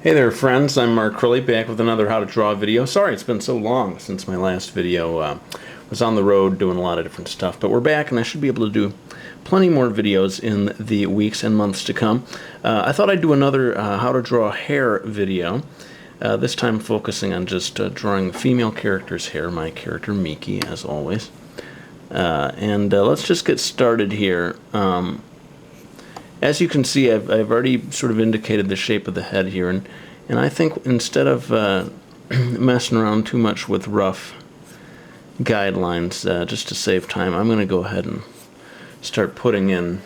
Hey there friends, I'm Mark Crilley back with another how to draw video. Sorry it's been so long since my last video. Was on the road doing a lot of different stuff, but we're back and I should be able to do plenty more videos in the weeks and months to come. I thought I'd do another how to draw hair video, this time focusing on just drawing female characters' hair, my character Miki as always. Let's just get started here. As you can see, I've already sort of indicated the shape of the head here, and I think instead of messing around too much with rough guidelines, just to save time, I'm going to go ahead and start putting in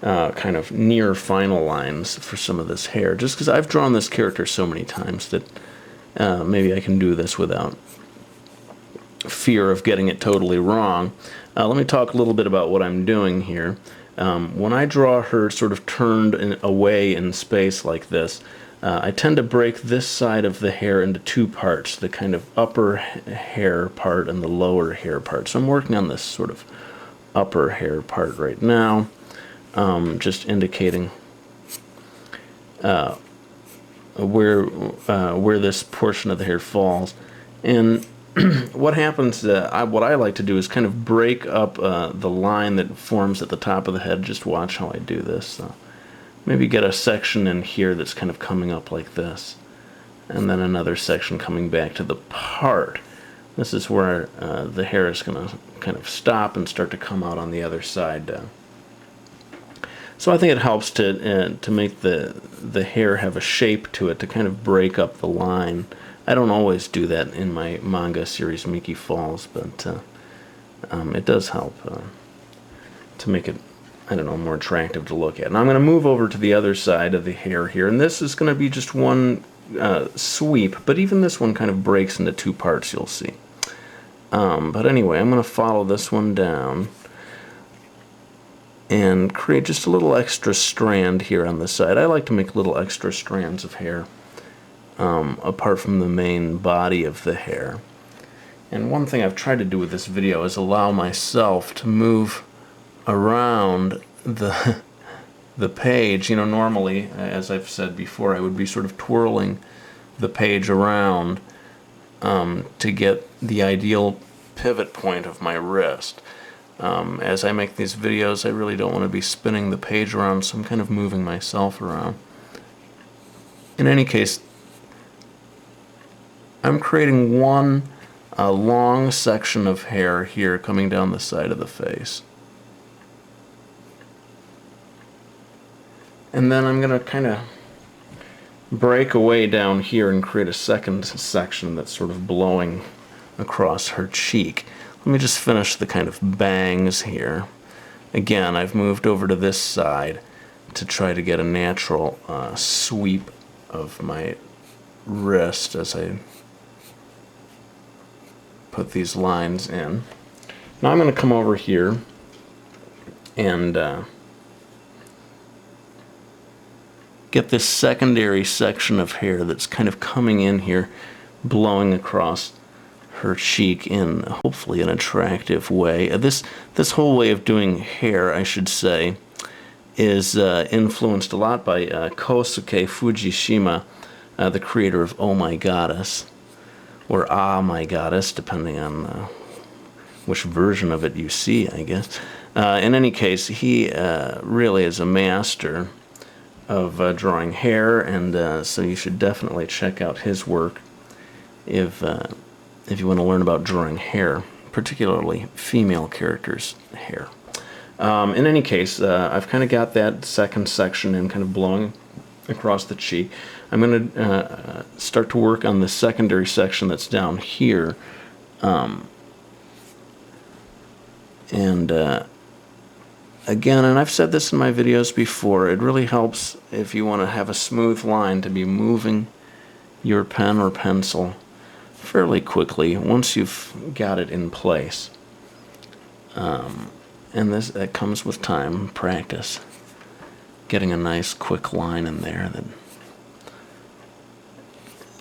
kind of near final lines for some of this hair, just because I've drawn this character so many times that maybe I can do this without fear of getting it totally wrong. Let me talk a little bit about what I'm doing here. When I draw her sort of turned away in space like this, I tend to break this side of the hair into two parts, the kind of upper hair part and the lower hair part. So I'm working on this sort of upper hair part right now, just indicating where this portion of the hair falls. And what happens, what I like to do is kind of break up the line that forms at the top of the head. Just watch how I do this. Maybe get a section in here that's kind of coming up like this, and then another section coming back to the part. This is where the hair is going to kind of stop and start to come out on the other side. So I think it helps to make the hair have a shape to it, to kind of break up the line. I don't always do that in my manga series Miki Falls, but it does help to make it, I don't know, more attractive to look at. And I'm going to move over to the other side of the hair here, and this is going to be just one sweep, but even this one kind of breaks into two parts, you'll see. But anyway, I'm going to follow this one down and create just a little extra strand here on the side. I like to make little extra strands of hair apart from the main body of the hair. And one thing I've tried to do with this video is allow myself to move around the page. You know, normally, as I've said before, I would be sort of twirling the page around to get the ideal pivot point of my wrist. As I make these videos, I really don't want to be spinning the page around, so I'm kind of moving myself around. In any case, I'm creating one long section of hair here coming down the side of the face. And then I'm going to kind of break away down here and create a second section that's sort of blowing across her cheek. Let me just finish the kind of bangs here. Again, I've moved over to this side to try to get a natural sweep of my wrist as I put these lines in. Now I'm going to come over here and get this secondary section of hair that's kind of coming in here, blowing across her cheek in hopefully an attractive way. This whole way of doing hair, I should say, is influenced a lot by Kosuke Fujishima, the creator of Oh My Goddess, or Ah My Goddess, depending on which version of it you see, I guess. In any case, he really is a master of drawing hair, and so you should definitely check out his work if you want to learn about drawing hair, particularly female characters' hair. In any case, I've kind of got that second section in, kind of blowing across the cheek. I'm going to start to work on the secondary section that's down here. Again, and I've said this in my videos before, it really helps if you want to have a smooth line to be moving your pen or pencil fairly quickly once you've got it in place. And that comes with time, practice, getting a nice quick line in there that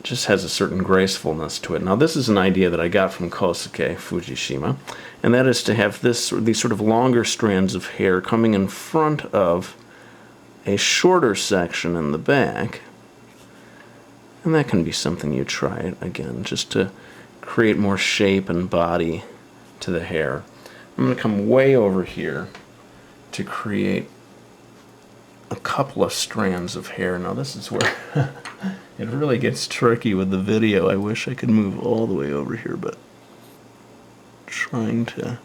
just has a certain gracefulness to it. Now this is an idea that I got from Kosuke Fujishima, and that is to have these sort of longer strands of hair coming in front of a shorter section in the back, And that can be something you try again, just to create more shape and body to the hair. I'm going to come way over here to create a couple of strands of hair. Now this is where it really gets tricky with the video. I wish I could move all the way over here, but trying to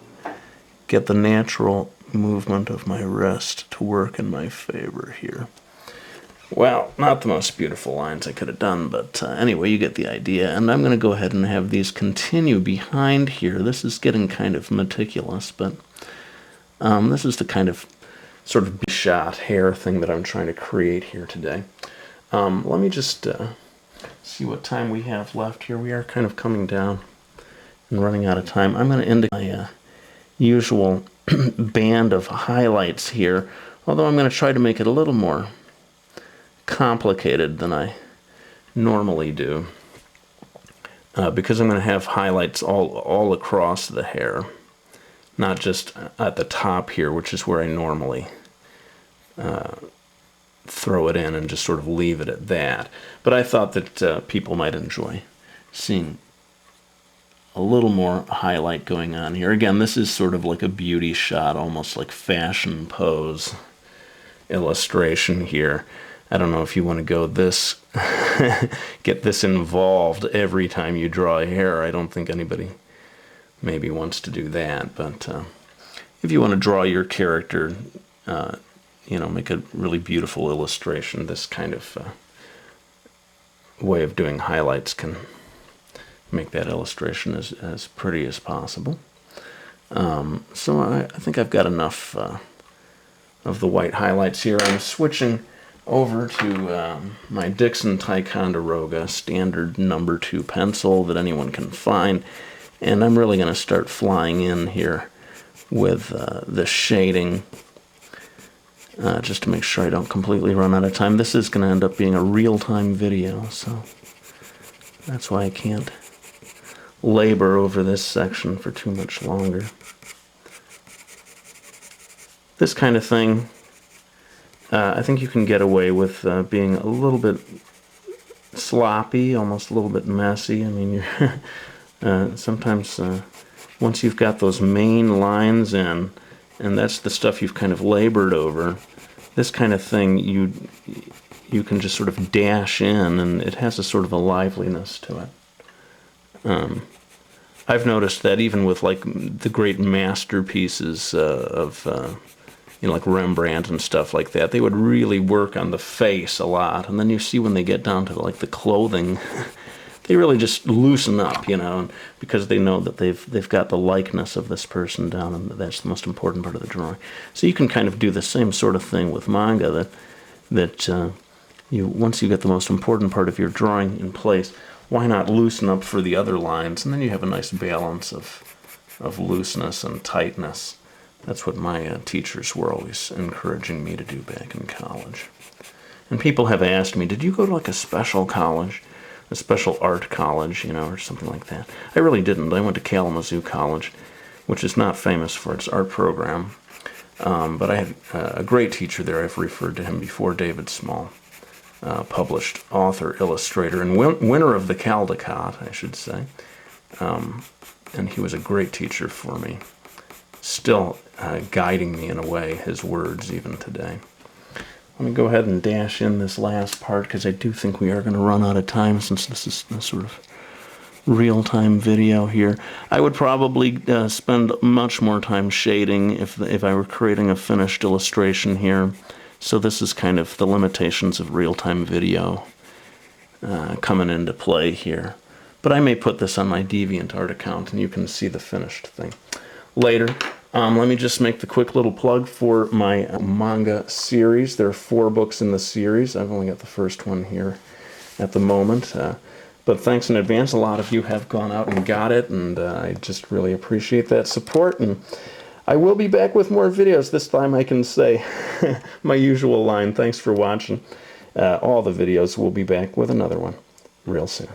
get the natural movement of my wrist to work in my favor here. Well, not the most beautiful lines I could have done, but anyway, you get the idea. And I'm going to go ahead and have these continue behind here. This is getting kind of meticulous, but this is the kind of sort of shot hair thing that I'm trying to create here today. Let me just see what time we have left here. We are kind of coming down and running out of time. I'm going to end my usual band of highlights here, although I'm going to try to make it a little more complicated than I normally do, because I'm going to have highlights all across the hair, not just at the top here, which is where I normally throw it in and just sort of leave it at that. But I thought that people might enjoy seeing a little more highlight going on here. Again, this is sort of like a beauty shot, almost like fashion pose illustration here. I don't know if you want to go this, get this involved every time you draw a hair. I don't think anybody maybe wants to do that. But if you want to draw your character, you know, make a really beautiful illustration, this kind of way of doing highlights can make that illustration as pretty as possible. So I think I've got enough of the white highlights here. I'm switching over to my Dixon Ticonderoga standard number 2 pencil that anyone can find, and I'm really going to start flying in here with the shading, just to make sure I don't completely run out of time. This is going to end up being a real-time video, so that's why I can't labor over this section for too much longer. This kind of thing, I think you can get away with being a little bit sloppy, almost a little bit messy. I mean, you're sometimes once you've got those main lines in, and that's the stuff you've kind of labored over, this kind of thing you can just sort of dash in, and it has a sort of a liveliness to it. I've noticed that even with like the great masterpieces of you know, like Rembrandt and stuff like that, they would really work on the face a lot, and then you see when they get down to like the clothing, they really just loosen up, you know, because they know that they've got the likeness of this person down, and that's the most important part of the drawing. So you can kind of do the same sort of thing with manga, that you once you get the most important part of your drawing in place, why not loosen up for the other lines, and then you have a nice balance of looseness and tightness. That's what my teachers were always encouraging me to do back in college. And people have asked me, did you go to like a special college, a special art college, you know, or something like that? I really didn't. I went to Kalamazoo College, which is not famous for its art program. But I had a great teacher there. I've referred to him before, David Small, published author, illustrator, and winner of the Caldecott, I should say. And he was a great teacher for me, still guiding me in a way, his words even today. Let me go ahead and dash in this last part, because I do think we are going to run out of time since this is a sort of real-time video here. I would probably spend much more time shading if I were creating a finished illustration here. So this is kind of the limitations of real-time video coming into play here. But I may put this on my DeviantArt account, and you can see the finished thing later. Let me just make the quick little plug for my manga series. There are 4 books in the series. I've only got the first one here at the moment. But thanks in advance. A lot of you have gone out and got it, and I just really appreciate that support. And I will be back with more videos. This time I can say my usual line. Thanks for watching all the videos. We'll be back with another one real soon.